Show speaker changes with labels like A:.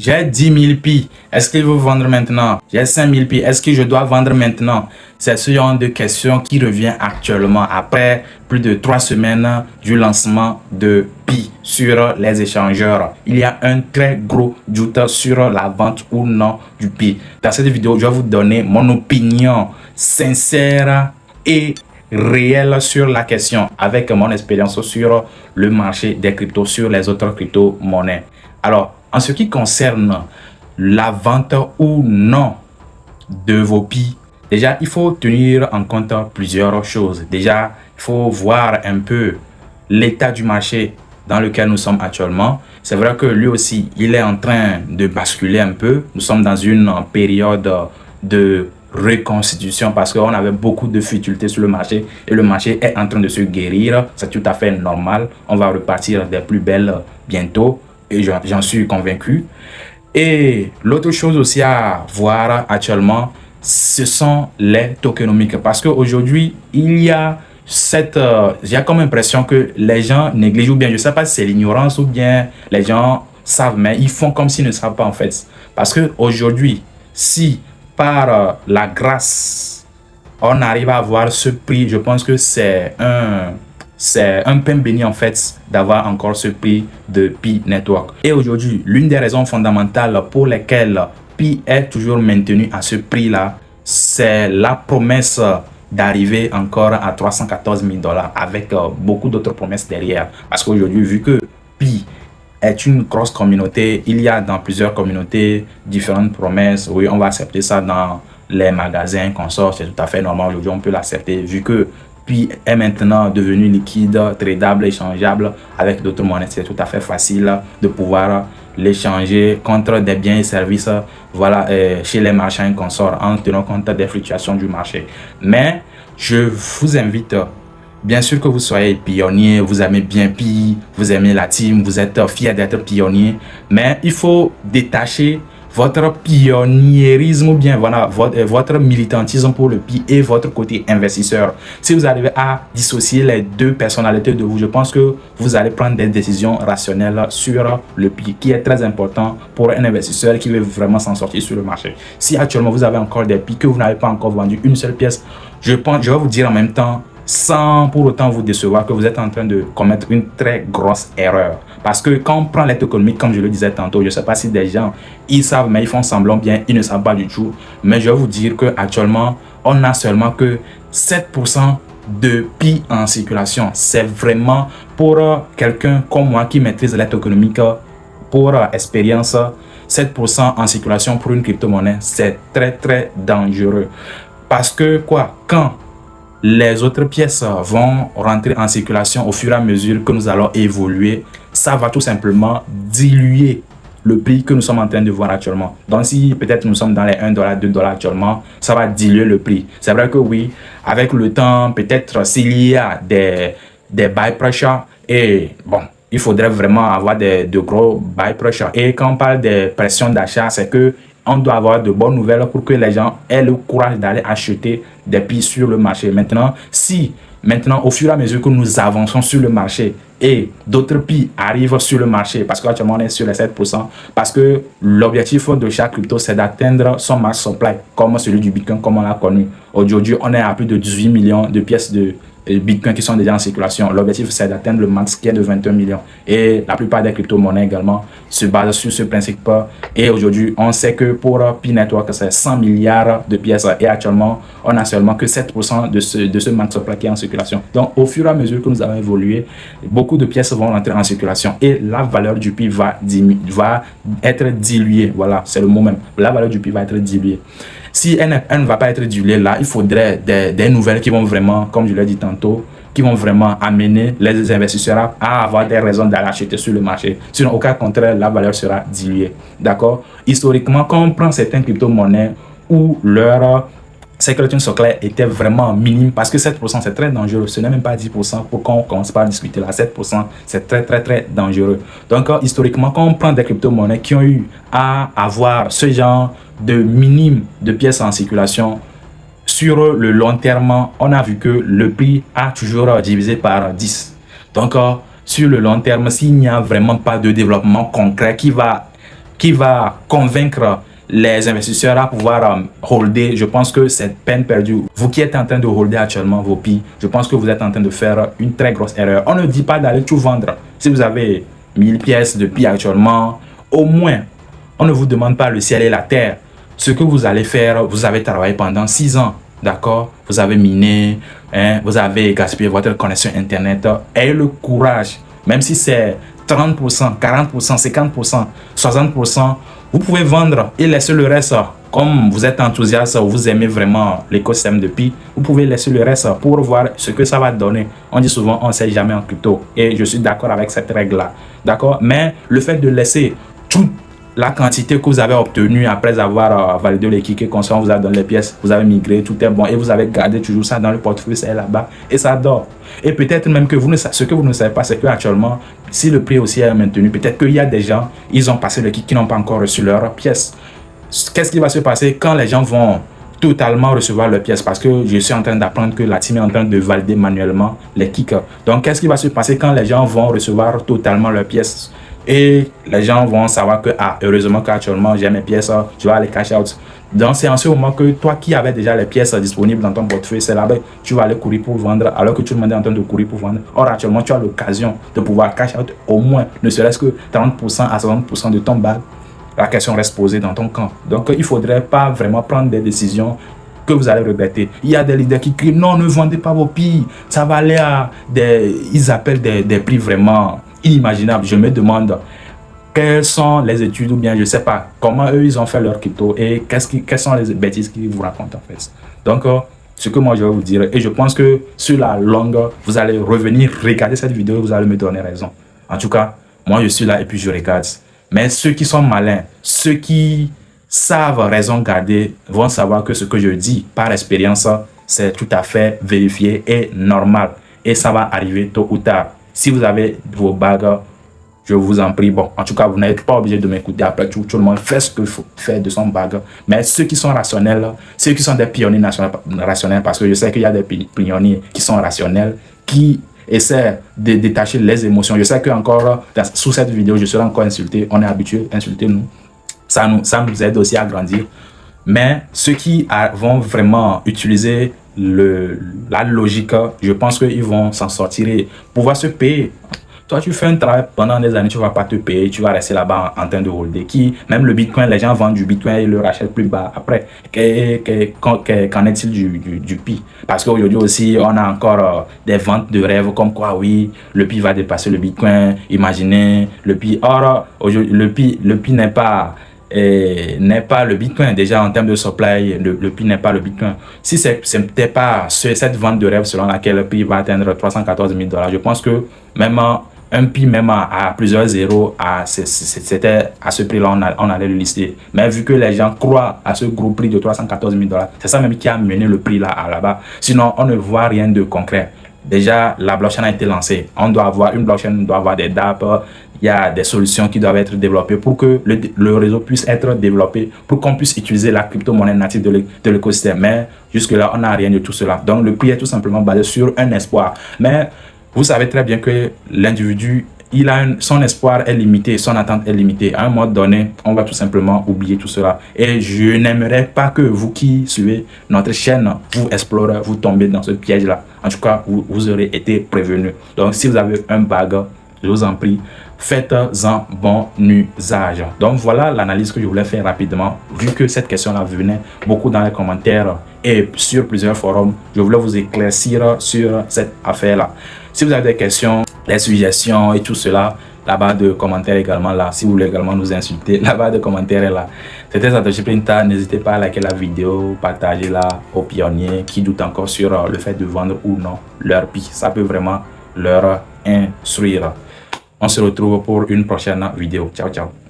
A: J'ai 10 000 pi. Est-ce qu'il veut vendre maintenant? J'ai 5 000 pi. Est-ce que je dois vendre maintenant? C'est ce genre de questions qui revient actuellement après plus de 3 semaines du lancement de pi sur les échangeurs. Il y a un très gros doute sur la vente ou non du pi. Dans cette vidéo, je vais vous donner mon opinion sincère et réelle sur la question avec mon expérience sur le marché des cryptos, sur les autres crypto-monnaies. Alors, en ce qui concerne la vente ou non de vos pi, déjà, il faut tenir en compte plusieurs choses. Déjà, il faut voir un peu l'état du marché dans lequel nous sommes actuellement. C'est vrai que lui aussi, il est en train de basculer un peu. Nous sommes dans une période de reconstitution parce qu'on avait beaucoup de futilités sur le marché et le marché est en train de se guérir. C'est tout à fait normal. On va repartir des plus belles bientôt et j'en suis convaincu. Et l'autre chose aussi à voir actuellement, ce sont les tokenomiques parce qu'aujourd'hui, il y a j'ai comme l'impression que les gens négligent ou bien, je ne sais pas si c'est l'ignorance ou bien les gens savent, mais ils font comme s'ils ne savent pas en fait. Parce qu'aujourd'hui, si par la grâce, on arrive à avoir ce prix, je pense que c'est un pain béni en fait d'avoir encore ce prix de Pi Network. Et aujourd'hui, l'une des raisons fondamentales pour lesquelles Pi est toujours maintenu à ce prix-là, c'est la promesse d'arriver encore à 314 000 $ avec beaucoup d'autres promesses derrière. Parce qu'aujourd'hui, vu que Pi est une grosse communauté, il y a dans plusieurs communautés différentes promesses. Oui, on va accepter ça dans les magasins qu'on sort, c'est tout à fait normal. Aujourd'hui, on peut l'accepter vu que Pi est maintenant devenu liquide, tradable, échangeable avec d'autres monnaies. C'est tout à fait facile de pouvoir l'échanger contre des biens et services, voilà, chez les marchands et consorts en tenant compte des fluctuations du marché. Mais je vous invite, bien sûr que vous soyez pionnier, vous aimez bien Pi, vous aimez la team, vous êtes fier d'être pionnier, mais il faut détacher votre pionnierisme ou bien voilà, votre militantisme pour le Pi et votre côté investisseur. Si vous arrivez à dissocier les deux personnalités de vous, je pense que vous allez prendre des décisions rationnelles sur le Pi, qui est très important pour un investisseur qui veut vraiment s'en sortir sur le marché. Si actuellement vous avez encore des Pi que vous n'avez pas encore vendu une seule pièce, je vais vous dire en même temps, sans pour autant vous décevoir, que vous êtes en train de commettre une très grosse erreur. Parce que quand on prend l'aide économique, comme je le disais tantôt, je ne sais pas si des gens, ils savent, mais ils font semblant bien, ils ne savent pas du tout. Mais je vais vous dire qu'actuellement, on n'a seulement que 7% de Pi en circulation. C'est vraiment pour quelqu'un comme moi qui maîtrise l'aide économique pour expérience, 7% en circulation pour une crypto-monnaie, c'est très très dangereux. Parce que quoi, quand les autres pièces vont rentrer en circulation au fur et à mesure que nous allons évoluer, ça va tout simplement diluer le prix que nous sommes en train de voir actuellement. Donc si peut-être nous sommes dans les 1 $, 2 $ actuellement, ça va diluer le prix. C'est vrai que oui, avec le temps, peut-être s'il y a des buy pressure, et bon, il faudrait vraiment avoir de gros buy pressure. Et quand on parle de pression d'achat, c'est que on doit avoir de bonnes nouvelles pour que les gens aient le courage d'aller acheter des Pi sur le marché. Maintenant, au fur et à mesure que nous avançons sur le marché et d'autres Pi arrivent sur le marché, parce qu'actuellement on est sur les 7%, parce que l'objectif de chaque crypto, c'est d'atteindre son max supply, comme celui du Bitcoin, comme on l'a connu. Aujourd'hui, on est à plus de 18 millions de pièces de Bitcoin qui sont déjà en circulation. L'objectif, c'est d'atteindre le max qui est de 21 millions. Et la plupart des crypto-monnaies également se basent sur ce principe. Et aujourd'hui, on sait que pour Pi Network, c'est 100 milliards de pièces. Et actuellement, on n'a seulement que 7% de ce max supply qui est en circulation. Donc, au fur et à mesure que nous avons évolué, beaucoup de pièces vont rentrer en circulation. Et la valeur du Pi va être diluée. Voilà, c'est le mot même. La valeur du Pi va être diluée. Si elle ne va pas être diluée là, il faudrait des nouvelles qui vont vraiment, comme je l'ai dit tantôt, qui vont vraiment amener les investisseurs à avoir des raisons d'aller acheter sur le marché. Sinon, au cas contraire, la valeur sera diluée. D'accord? Historiquement, quand on prend certaines crypto-monnaies où leur sécurité secrète était vraiment minime, parce que 7% c'est très dangereux, ce n'est même pas 10% pour qu'on commence pas à discuter là. 7% c'est très très très dangereux. Donc historiquement, quand on prend des crypto-monnaies qui ont eu à avoir ce genre de minime de pièces en circulation, sur le long terme, on a vu que le prix a toujours divisé par 10. Donc sur le long terme, s'il n'y a vraiment pas de développement concret qui qui va convaincre les investisseurs à pouvoir holder, je pense que c'est peine perdue. Vous qui êtes en train de holder actuellement vos PI, je pense que vous êtes en train de faire une très grosse erreur. On ne dit pas d'aller tout vendre. Si vous avez 1000 pièces de PI actuellement, au moins, on ne vous demande pas le ciel et la terre. Ce que vous allez faire, vous avez travaillé pendant 6 ans, d'accord? Vous avez miné, hein, vous avez gaspillé votre connexion Internet. Ayez le courage, même si c'est 30%, 40%, 50%, 60%, vous pouvez vendre et laisser le reste. Comme vous êtes enthousiaste ou vous aimez vraiment l'écosystème de Pi, vous pouvez laisser le reste pour voir ce que ça va donner. On dit souvent, on ne sait jamais en crypto. Et je suis d'accord avec cette règle-là. D'accord? Mais le fait de laisser toute la quantité que vous avez obtenue après avoir validé l'équipe et conscient, vous avez donné les pièces, vous avez migré, tout est bon et vous avez gardé toujours ça dans le portefeuille, c'est là-bas et ça dort. Et peut-être même que ce que vous ne savez pas, c'est qu'actuellement, si le prix aussi est maintenu, peut-être qu'il y a des gens, ils ont passé le kit qui n'ont pas encore reçu leurs pièces. Qu'est-ce qui va se passer quand les gens vont totalement recevoir leurs pièces? Parce que je suis en train d'apprendre que la team est en train de valider manuellement les kicks. Donc, qu'est-ce qui va se passer quand les gens vont recevoir totalement leurs pièces? Et les gens vont savoir que, ah, heureusement qu'actuellement j'ai mes pièces, je vais aller cash out. Donc, c'est en ce moment que toi qui avais déjà les pièces disponibles dans ton portefeuille, c'est là-bas tu vas aller courir pour vendre, alors que tout le monde est en train de courir pour vendre. Or, actuellement, tu as l'occasion de pouvoir cash out au moins, ne serait-ce que 30% à 60% de ton bag. La question reste posée dans ton camp. Donc, il ne faudrait pas vraiment prendre des décisions que vous allez regretter. Il y a des leaders qui crient non, ne vendez pas vos PI. Ça va aller à ils appellent des prix vraiment inimaginables. Je me demande quelles sont les études ou bien je ne sais pas comment eux ils ont fait leur crypto et quelles sont les bêtises qu'ils vous racontent en fait. Donc, ce que moi je vais vous dire, et je pense que sur la longue, vous allez revenir regarder cette vidéo et vous allez me donner raison. En tout cas, moi je suis là et puis je regarde. Mais ceux qui sont malins, ceux qui savent raison garder, vont savoir que ce que je dis par expérience, c'est tout à fait vérifié et normal. Et ça va arriver tôt ou tard. Si vous avez vos bagues, je vous en prie, bon, en tout cas, vous n'êtes pas obligé de m'écouter. Après, tout le monde fait ce qu'il faut faire de son bague. Mais ceux qui sont rationnels, ceux qui sont des pionniers rationnels, parce que je sais qu'il y a des pionniers qui sont rationnels, qui essaie de détacher les émotions. Je sais que encore sous cette vidéo, je serai encore insulté. On est habitué à insulter nous. Ça nous aide aussi à grandir. Mais ceux qui vont vraiment utiliser la logique, je pense qu'ils vont s'en sortir et pouvoir se payer. Toi, tu fais un travail pendant des années, tu ne vas pas te payer, tu vas rester là-bas en train de holder. Même le Bitcoin, les gens vendent du Bitcoin et le rachètent plus bas après. Qu'en est-il du Pi? Parce qu'aujourd'hui aussi, on a encore des ventes de rêves comme quoi, oui, le Pi va dépasser le Bitcoin. Imaginez le Pi. Or, le Pi n'est pas le Bitcoin. Déjà, en termes de supply, le Pi n'est pas le Bitcoin. Si ce n'était pas cette vente de rêve selon laquelle le Pi va atteindre 314 000 $, je pense que même un Pi même à plusieurs zéros, c'était à ce prix-là, on allait le lister. Mais vu que les gens croient à ce gros prix de 314 000 $, c'est ça même qui a mené le prix là-bas. Sinon, on ne voit rien de concret. Déjà, la blockchain a été lancée. Une blockchain doit avoir des dApps. Il y a des solutions qui doivent être développées pour que le réseau puisse être développé, pour qu'on puisse utiliser la crypto-monnaie native de l'écosystème. Mais jusque-là, on n'a rien de tout cela. Donc, le prix est tout simplement basé sur un espoir. Mais vous savez très bien que l'individu, son espoir est limité, son attente est limitée. À un moment donné, on va tout simplement oublier tout cela. Et je n'aimerais pas que vous qui suivez notre chaîne, vous explorez, vous tombez dans ce piège-là. En tout cas, vous aurez été prévenus. Donc, si vous avez un bug, je vous en prie, faites-en bon usage. Donc, voilà l'analyse que je voulais faire rapidement. Vu que cette question-là venait beaucoup dans les commentaires et sur plusieurs forums, je voulais vous éclaircir sur cette affaire-là. Si vous avez des questions, des suggestions et tout cela, la barre de commentaires également là. Si vous voulez également nous insulter, la barre de commentaires est là. C'était Satoshi Printa. N'hésitez pas à liker la vidéo, partager-la aux pionniers qui doutent encore sur le fait de vendre ou non leur Pi. Ça peut vraiment leur instruire. On se retrouve pour une prochaine vidéo. Ciao, ciao.